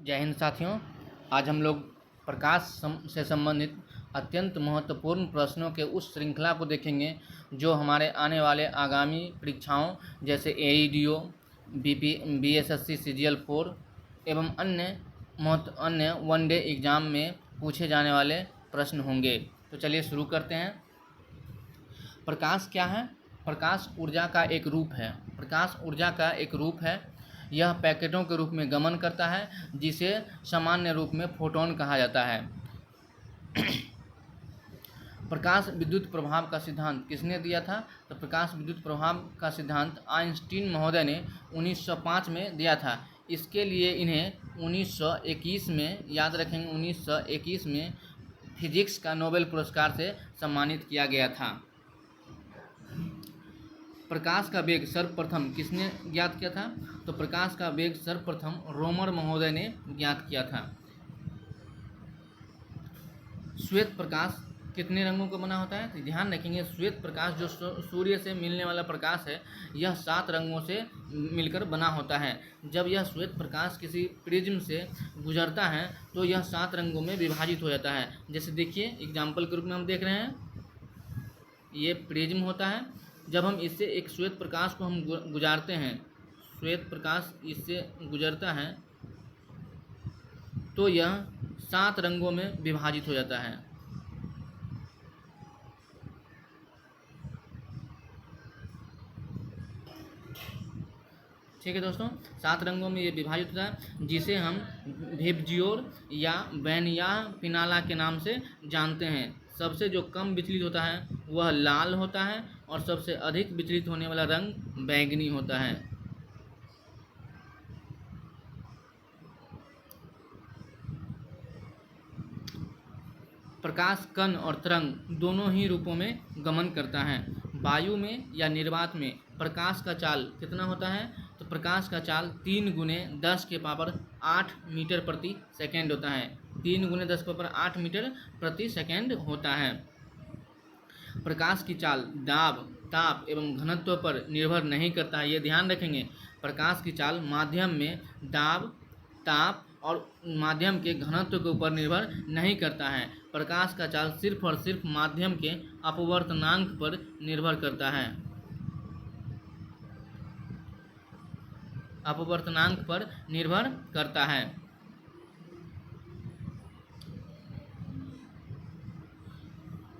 जय हिंद साथियों। आज हम लोग से संबंधित अत्यंत महत्वपूर्ण प्रश्नों के उस श्रृंखला को देखेंगे जो हमारे आने वाले आगामी परीक्षाओं जैसे एईडीओ, बीएसएससी सीजीएल 4 एवं अन्य वन डे एग्ज़ाम में पूछे जाने वाले प्रश्न होंगे। तो चलिए शुरू करते हैं। प्रकाश क्या है? प्रकाश ऊर्जा का एक रूप है। प्रकाश ऊर्जा का एक रूप है। यह पैकेटों के रूप में गमन करता है, जिसे सामान्य रूप में फोटोन कहा जाता है। प्रकाश विद्युत प्रभाव का सिद्धांत किसने दिया था? तो प्रकाश विद्युत प्रभाव का सिद्धांत आइंस्टीन महोदय ने 1905 में दिया था। इसके लिए इन्हें 1921 में, याद रखेंगे, 1921 में फिजिक्स का नोबेल पुरस्कार से सम्मानित किया गया था। प्रकाश का वेग सर्वप्रथम किसने ज्ञात किया था? तो प्रकाश का वेग सर्वप्रथम रोमर महोदय ने ज्ञात किया था। श्वेत प्रकाश कितने रंगों का बना होता है? तो ध्यान रखेंगे, श्वेत प्रकाश जो सूर्य से मिलने वाला प्रकाश है, यह 7 रंगों से मिलकर बना होता है। जब यह श्वेत प्रकाश किसी प्रिज्म से गुजरता है तो यह 7 रंगों में विभाजित हो जाता है। जैसे देखिए, एग्जाम्पल के रूप में हम देख रहे हैं, ये प्रिज्म होता है। जब हम इससे एक श्वेत प्रकाश को हम गुजारते हैं, श्वेत प्रकाश इससे गुजरता है तो यह 7 रंगों में विभाजित हो जाता है। ठीक है दोस्तों, 7 रंगों में ये विभाजित होता है, जिसे हम विबजियोर या बैनिया पिनाला के नाम से जानते हैं। सबसे जो कम विचलित होता है वह लाल होता है और सबसे अधिक विचलित होने वाला रंग बैंगनी होता है। प्रकाश कण और तरंग दोनों ही रूपों में गमन करता है। वायु में या निर्वात में प्रकाश का चाल कितना होता है? तो प्रकाश का चाल 3 × 10⁸ मीटर प्रति सेकेंड होता है। 3 × 10⁸ मीटर प्रति सेकेंड होता है। प्रकाश की चाल दाब, ताप एवं घनत्व पर निर्भर नहीं करता है, ये ध्यान रखेंगे। प्रकाश की चाल माध्यम में दाब, ताप और माध्यम के घनत्व के ऊपर निर्भर नहीं करता है। प्रकाश का चाल सिर्फ और सिर्फ माध्यम के अपवर्तनांक पर निर्भर करता है। अपवर्तनांक पर निर्भर करता है।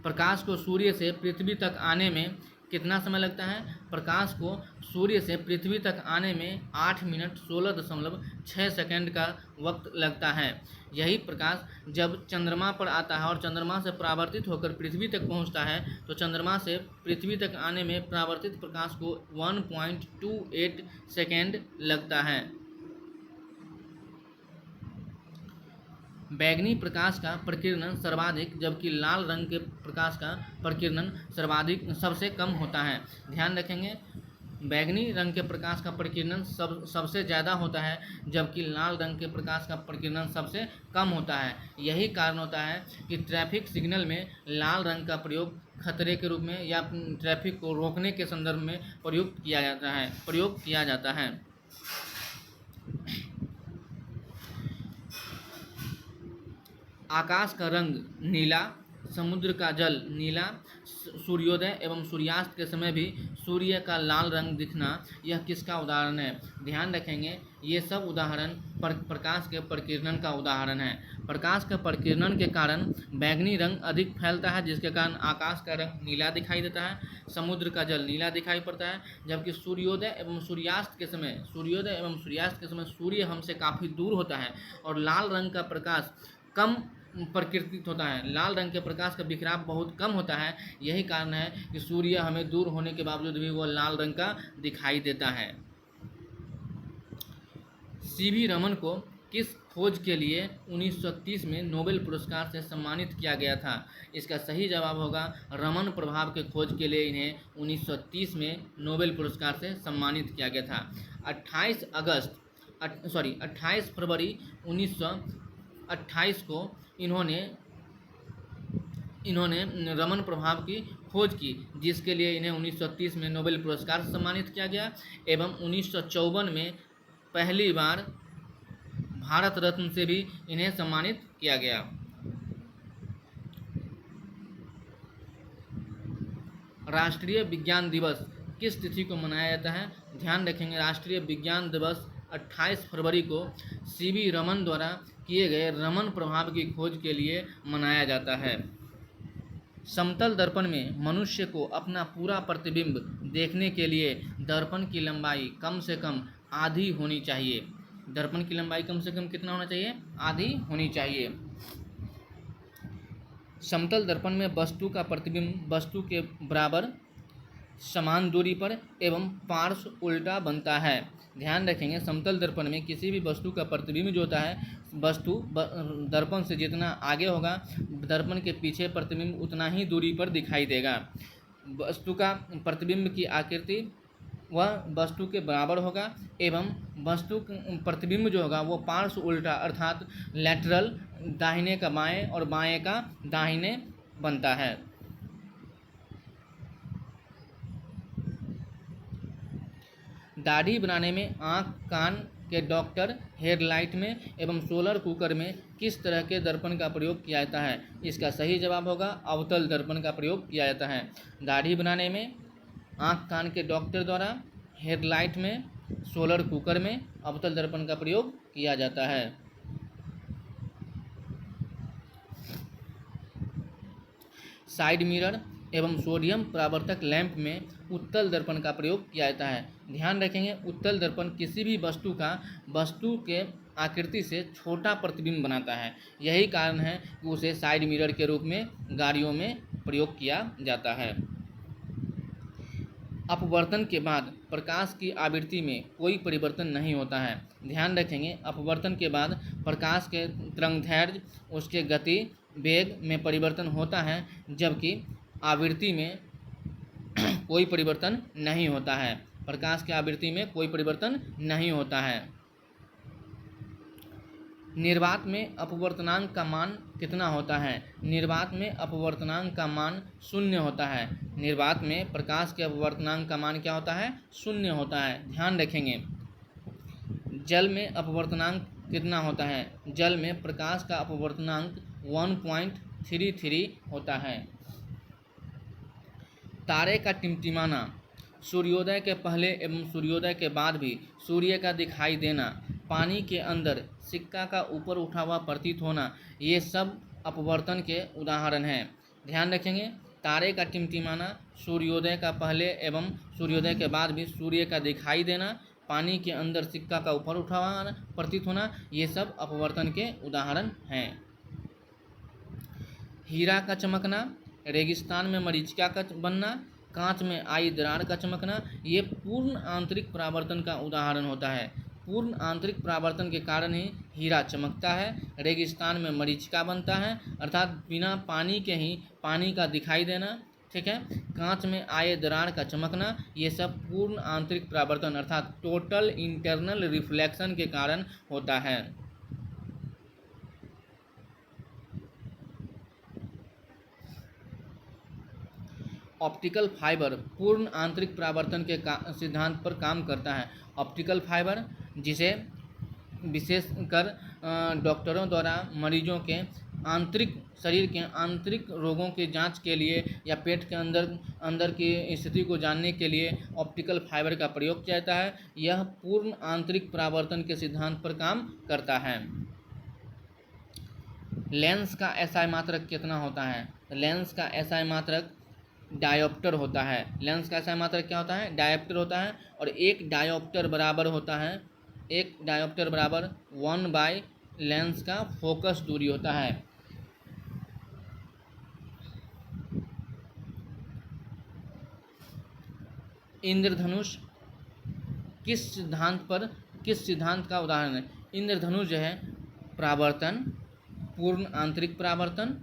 प्रकाश को सूर्य से पृथ्वी तक आने में कितना समय लगता है? प्रकाश को सूर्य से पृथ्वी तक आने में 8 मिनट 16.6 सेकंड का वक्त लगता है। यही प्रकाश जब चंद्रमा पर आता है और चंद्रमा से परावर्तित होकर पृथ्वी तक पहुंचता है, तो चंद्रमा से पृथ्वी तक आने में परावर्तित प्रकाश को 1.28 सेकंड लगता है। बैंगनी प्रकाश का प्रकीर्णन सर्वाधिक, जबकि लाल रंग के प्रकाश का प्रकीर्णन सबसे कम होता है। ध्यान रखेंगे, बैंगनी रंग के प्रकाश का प्रकीर्णन सबसे ज़्यादा होता है, जबकि लाल रंग के प्रकाश का प्रकीर्णन सबसे कम होता है। यही कारण होता है कि ट्रैफिक सिग्नल में लाल रंग का प्रयोग खतरे के रूप में या ट्रैफिक को रोकने के संदर्भ में प्रयोग किया जाता है। आकाश का रंग नीला, समुद्र का जल नीला, सूर्योदय एवं सूर्यास्त के समय भी सूर्य का लाल रंग दिखना, यह किसका उदाहरण है? ध्यान रखेंगे, ये सब उदाहरण प्रकाश के प्रकीर्णन का उदाहरण है। प्रकाश के प्रकीर्णन के कारण बैंगनी रंग अधिक फैलता है, जिसके कारण आकाश का रंग नीला दिखाई देता है, समुद्र का जल नीला दिखाई पड़ता है। जबकि सूर्योदय एवं सूर्यास्त के समय सूर्य हमसे काफ़ी दूर होता है और लाल रंग का प्रकाश कम प्रकीर्णित होता है। लाल रंग के प्रकाश का बिखराव बहुत कम होता है। यही कारण है कि सूर्य हमें दूर होने के बावजूद भी वह लाल रंग का दिखाई देता है। सीवी रमन को किस खोज के लिए 1930 में नोबेल पुरस्कार से सम्मानित किया गया था? इसका सही जवाब होगा रमन प्रभाव के खोज के लिए इन्हें 1930 में नोबेल पुरस्कार से सम्मानित किया गया था। 28 फरवरी 1928 को इन्होंने रमन प्रभाव की खोज की, जिसके लिए इन्हें 1930 में नोबेल पुरस्कार से सम्मानित किया गया। एवं 1954 में पहली बार भारत रत्न से भी इन्हें सम्मानित किया गया। राष्ट्रीय विज्ञान दिवस किस तिथि को मनाया जाता है? ध्यान रखेंगे, राष्ट्रीय विज्ञान दिवस 28 फरवरी को सीवी रमन द्वारा किए गए रमन प्रभाव की खोज के लिए मनाया जाता है। समतल दर्पण में मनुष्य को अपना पूरा प्रतिबिंब देखने के लिए दर्पण की लंबाई कम से कम आधी होनी चाहिए। दर्पण की लंबाई कम से कम कितना होना चाहिए? आधी होनी चाहिए। समतल दर्पण में वस्तु का प्रतिबिंब वस्तु के बराबर समान दूरी पर एवं पार्श्व उल्टा बनता है। ध्यान रखेंगे, समतल दर्पण में किसी भी वस्तु का प्रतिबिंब जो होता है, वस्तु दर्पण से जितना आगे होगा दर्पण के पीछे प्रतिबिंब उतना ही दूरी पर दिखाई देगा। वस्तु का प्रतिबिंब की आकृति वह वस्तु के बराबर होगा एवं वस्तु प्रतिबिंब जो होगा वो पार्श्व उल्टा अर्थात लैटरल, दाहिने का बाएं और बाएं का दाहिने बनता है। दाढ़ी बनाने में आँख कान के डॉक्टर हेडलाइट में एवं सोलर कुकर में किस तरह के दर्पण का प्रयोग किया जाता है? इसका सही जवाब होगा अवतल दर्पण का प्रयोग किया जाता है। दाढ़ी बनाने में आँख कान के डॉक्टर द्वारा, हेडलाइट में, सोलर कुकर में अवतल दर्पण का प्रयोग किया जाता है। साइड मिरर एवं सोडियम परावर्तक लैंप में उत्तल दर्पण का प्रयोग किया जाता है। ध्यान रखेंगे, उत्तल दर्पण किसी भी वस्तु का वस्तु के आकृति से छोटा प्रतिबिंब बनाता है। यही कारण है कि उसे साइड मिरर के रूप में गाड़ियों में प्रयोग किया जाता है। अपवर्तन के बाद प्रकाश की आवृत्ति में कोई परिवर्तन नहीं होता है। ध्यान रखेंगे, अपवर्तन के बाद प्रकाश के तरंगदैर्घ्य, उसके गति, वेग में परिवर्तन होता है, जबकि आवृत्ति में कोई परिवर्तन नहीं होता है। प्रकाश की आवृत्ति में कोई परिवर्तन नहीं होता है। निर्वात में अपवर्तनांक का मान कितना होता है? निर्वात में अपवर्तनांक का मान 0 होता है। निर्वात में प्रकाश के अपवर्तनांक का मान क्या होता है? 0 होता है। ध्यान रखेंगे, जल में अपवर्तनांक कितना होता है? जल में प्रकाश का अपवर्तनांक 1.33 होता है। तारे का टिमटिमाना, सूर्योदय के पहले एवं सूर्योदय के बाद भी सूर्य का दिखाई देना, पानी के अंदर सिक्का का ऊपर उठा हुआ प्रतीत होना, ये सब अपवर्तन के उदाहरण हैं। ध्यान रखेंगे, तारे का टिमटिमाना, सूर्योदय का पहले एवं सूर्योदय के बाद भी सूर्य का दिखाई देना, पानी के अंदर सिक्का का ऊपर उठा हुआ प्रतीत होना, ये सब अपवर्तन के उदाहरण हैं। हीरा का चमकना, रेगिस्तान में मरीचिका का बनना, कांच में आई दरार का चमकना, ये पूर्ण आंतरिक परावर्तन का उदाहरण होता है। पूर्ण आंतरिक परावर्तन के कारण ही हीरा चमकता है, रेगिस्तान में मरीचिका बनता है, अर्थात बिना पानी के ही पानी का दिखाई देना, ठीक है। कांच में आए दरार का चमकना, ये सब पूर्ण आंतरिक परावर्तन अर्थात टोटल इंटरनल रिफ्लेक्शन के कारण होता है। ऑप्टिकल फाइबर पूर्ण आंतरिक परावर्तन के सिद्धांत पर काम करता है। ऑप्टिकल फाइबर, जिसे विशेषकर डॉक्टरों द्वारा मरीजों के शरीर के आंतरिक रोगों की जांच के लिए या पेट के अंदर की स्थिति को जानने के लिए ऑप्टिकल फाइबर का प्रयोग किया जाता है। यह पूर्ण आंतरिक परावर्तन के सिद्धांत पर काम करता है। लेंस का एसआई मात्रक कितना होता है? लेंस का एसआई मात्रक डायोप्टर होता है। लेंस का एसआई मात्रक क्या होता है? डायोप्टर होता है। और एक डायोप्टर बराबर होता है, एक डायोप्टर बराबर 1/, लेंस का फोकस दूरी होता है। इंद्रधनुष किस सिद्धांत का उदाहरण है? इंद्रधनुष जो है परावर्तन, पूर्ण आंतरिक परावर्तन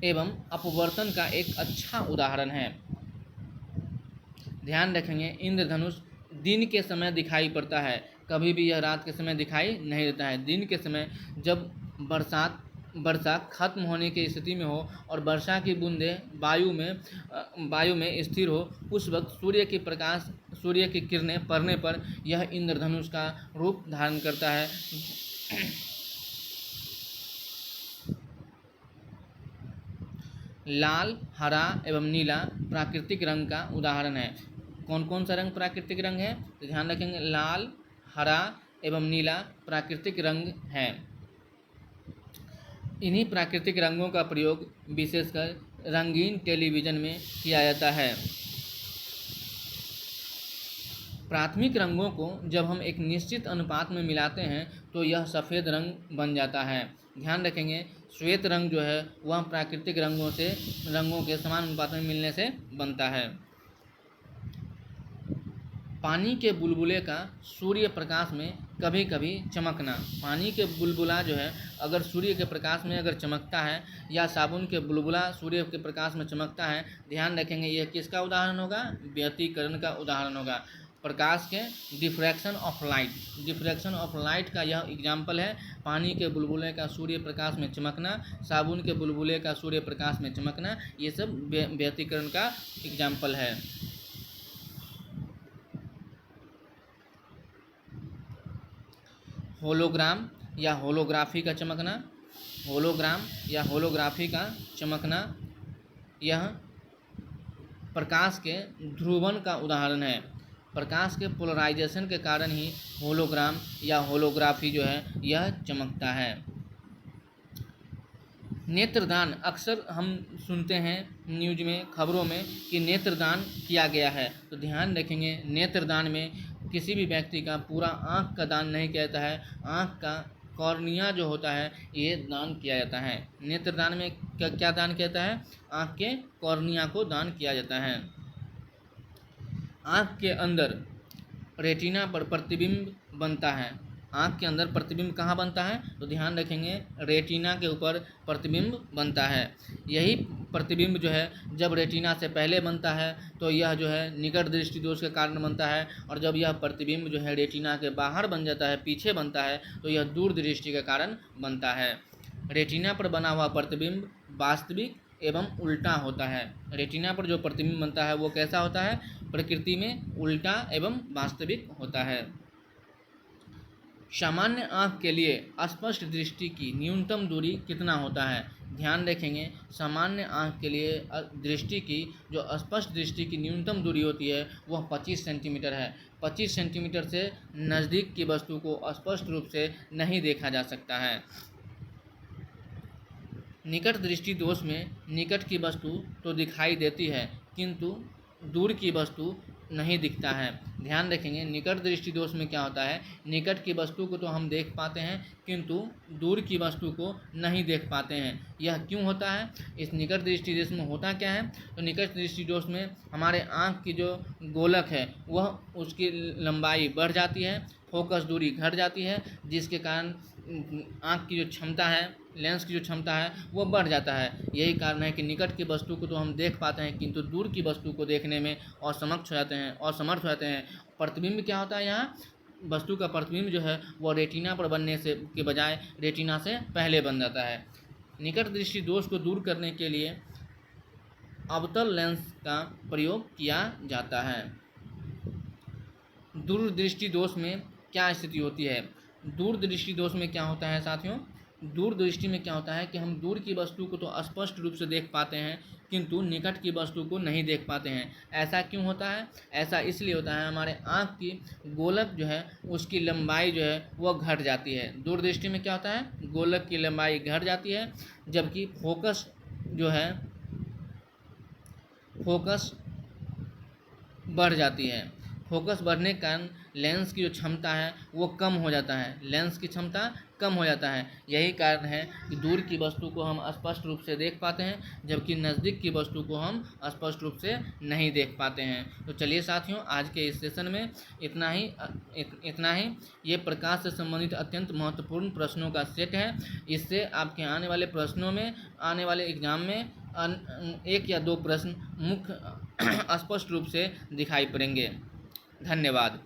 एवं अपवर्तन का एक अच्छा उदाहरण है। ध्यान रखेंगे, इंद्रधनुष दिन के समय दिखाई पड़ता है, कभी भी यह रात के समय दिखाई नहीं देता है। दिन के समय जब वर्षा खत्म होने की स्थिति में हो और वर्षा की बूंदें वायु में स्थिर हो, उस वक्त सूर्य की किरणें पड़ने पर यह इंद्रधनुष का रूप धारण करता है। लाल, हरा एवं नीला प्राकृतिक रंग का उदाहरण है। कौन कौन सा रंग प्राकृतिक रंग है? तो ध्यान रखेंगे, लाल, हरा एवं नीला प्राकृतिक रंग है। इन्हीं प्राकृतिक रंगों का प्रयोग विशेषकर रंगीन टेलीविज़न में किया जाता है। प्राथमिक रंगों को जब हम एक निश्चित अनुपात में मिलाते हैं तो यह सफ़ेद रंग बन जाता है। ध्यान रखेंगे, श्वेत रंग जो है वह प्राकृतिक रंगों के समान अनुपात में मिलने से बनता है। पानी के बुलबुले का सूर्य प्रकाश में कभी कभी चमकना। पानी के बुलबुला जो है अगर सूर्य के प्रकाश में अगर चमकता है, या साबुन के बुलबुला सूर्य के प्रकाश में चमकता है, ध्यान रखेंगे यह किसका उदाहरण होगा? व्यतिकरण का उदाहरण होगा। प्रकाश के diffraction of light, diffraction of light का यह एग्जाम्पल है। पानी के बुलबुले का सूर्य प्रकाश में चमकना, साबुन के बुलबुले का सूर्य प्रकाश में चमकना, ये सब व्यतिकरण का एग्जाम्पल है। होलोग्राम या होलोग्राफी का चमकना, होलोग्राम या होलोग्राफी का चमकना यह प्रकाश के ध्रुवन का उदाहरण है। प्रकाश के पोलराइजेशन के कारण ही होलोग्राम या होलोग्राफी जो है यह चमकता है। नेत्रदान, अक्सर हम सुनते हैं न्यूज में, खबरों में कि नेत्रदान किया गया है, तो ध्यान रखेंगे नेत्रदान में किसी भी व्यक्ति का पूरा आँख का दान नहीं किया जाता है, आँख का कॉर्निया जो होता है ये दान किया जाता है। नेत्रदान में क्या दान किया जाता है? आँख के कॉर्निया को दान किया जाता है। आँख के अंदर रेटिना पर प्रतिबिंब बनता है। आँख के अंदर प्रतिबिंब कहाँ बनता है? तो ध्यान रखेंगे रेटिना के ऊपर प्रतिबिंब बनता है। यही प्रतिबिंब जो है जब रेटिना से पहले बनता है तो यह जो है निकट दृष्टि दोष के कारण बनता है, और जब यह प्रतिबिंब जो है रेटिना के बाहर बन जाता है, पीछे बनता है, तो यह दूर दृष्टि के कारण बनता है। रेटिना पर बना हुआ प्रतिबिंब वास्तविक एवं उल्टा होता है। रेटिना पर जो प्रतिबिंब बनता है वो कैसा होता है? प्रकृति में उल्टा एवं वास्तविक होता है। सामान्य आँख के लिए स्पष्ट दृष्टि की न्यूनतम दूरी कितना होता है? ध्यान रखेंगे सामान्य आँख के लिए दृष्टि की जो स्पष्ट दृष्टि की न्यूनतम दूरी होती है वह 25 सेंटीमीटर है। 25 सेंटीमीटर से नज़दीक की वस्तु को स्पष्ट रूप से नहीं देखा जा सकता है। निकट दृष्टि दोष में निकट की वस्तु तो दिखाई देती है किंतु दूर की वस्तु नहीं दिखता है। ध्यान रखेंगे निकट दृष्टि दोष में क्या होता है? निकट की वस्तु को तो हम देख पाते हैं किंतु दूर की वस्तु को नहीं देख पाते हैं। यह क्यों होता है? इस निकट दृष्टि दोष में होता क्या है? तो निकट दृष्टि दोष में हमारे आँख की जो गोलक है वह उसकी लंबाई बढ़ जाती है, फोकस दूरी घट जाती है, जिसके कारण आँख की जो क्षमता है, लेंस की जो क्षमता है वो बढ़ जाता है। यही कारण है कि निकट की वस्तु को तो हम देख पाते हैं किंतु दूर की वस्तु को देखने में असमर्थ हो जाते हैं। प्रतिबिंब क्या होता है? यहाँ वस्तु का प्रतिबिंब जो है वो रेटिना पर बनने से के बजाय रेटिना से पहले बन जाता है। निकट दृष्टि दोष को दूर करने के लिए अवतल लेंस का प्रयोग किया जाता है। दूरदृष्टि दोष में क्या स्थिति होती है? दूरदृष्टि दोष में क्या होता है साथियों? दूरदृष्टि में क्या होता है कि हम दूर की वस्तु को तो स्पष्ट रूप से देख पाते हैं किंतु निकट की वस्तु को नहीं देख पाते हैं। ऐसा क्यों होता है? ऐसा इसलिए होता है हमारे आँख की गोलक जो है उसकी लंबाई जो है वह घट जाती है। दूरदृष्टि में क्या होता है? गोलक की लंबाई घट जाती है, जबकि फोकस जो है फोकस बढ़ जाती है। फोकस बढ़ने के कारण लेंस की जो क्षमता है वो कम हो जाता है, लेंस की क्षमता कम हो जाता है। यही कारण है कि दूर की वस्तु को हम स्पष्ट रूप से देख पाते हैं जबकि नज़दीक की वस्तु को हम स्पष्ट रूप से नहीं देख पाते हैं। तो चलिए साथियों, आज के इस सेशन में इतना ही। ये प्रकाश से संबंधित अत्यंत महत्वपूर्ण प्रश्नों का सेट है। इससे आपके आने वाले प्रश्नों में, आने वाले एग्जाम में 1 या 2 प्रश्न मुख्य स्पष्ट रूप से दिखाई पड़ेंगे। धन्यवाद।